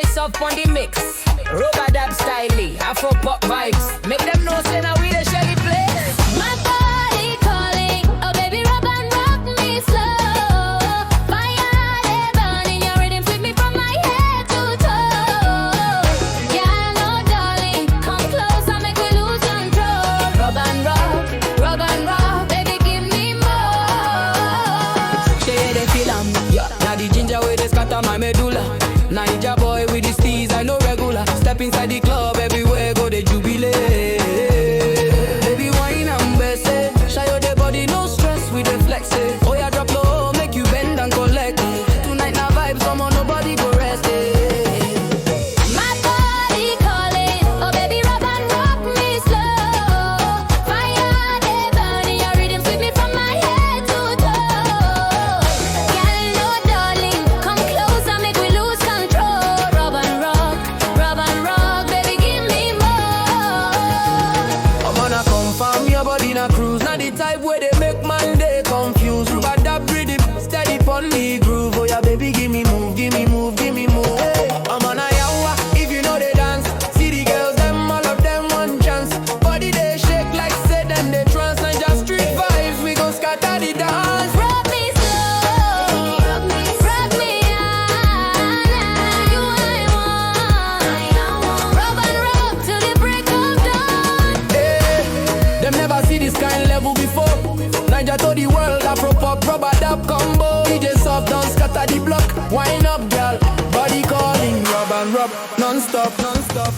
Ice up on the mix. Rubber dub style, Afropop vibes. Make them know say now we the Shelly place. My body calling, oh baby, rub and rock me slow. Fire they burning, your rhythm sweep me from my head to toe. Yeah, no darling, come close and make we lose control. Rub and rock, baby, give me more. Say they feel am, yeah. Now the ginger way they scatter my medulla. Naija boy with the steez, I know regular. Step inside the club, everywhere go they jubilate. Baby wine and best, show you the body, no stress with the flex. Oh yeah, drop low, make you bend and collect. Tonight na vibes, come on, nobody go rest. My body calling, oh baby, rub and rock me slow. Fire they burning, your rhythm sweep me from my head to toe. Girl, no darling, come close and make we lose control. Rub and rock, baby, give me more. I'm gonna confirm your body na cruise. Now the type where they make man they confused. But that pretty steady pon the groove. Oh yeah, baby, give me move, give me move, give me move. Hey, I'm on a yawa, if you know they dance. See the girls, them all of them one chance. Body they shake like say them they trance. Naija street vibes, we gon' scatter the dance. Rub me slow, rub me on. You I want. Rub and rock till the break of dawn. Hey, them never see this kind level before. Naija to the world, Afropop, rubber dub combo. DJ soft, don't scatter the block. Wind up, girl, body calling, rub and rub, non-stop, non-stop.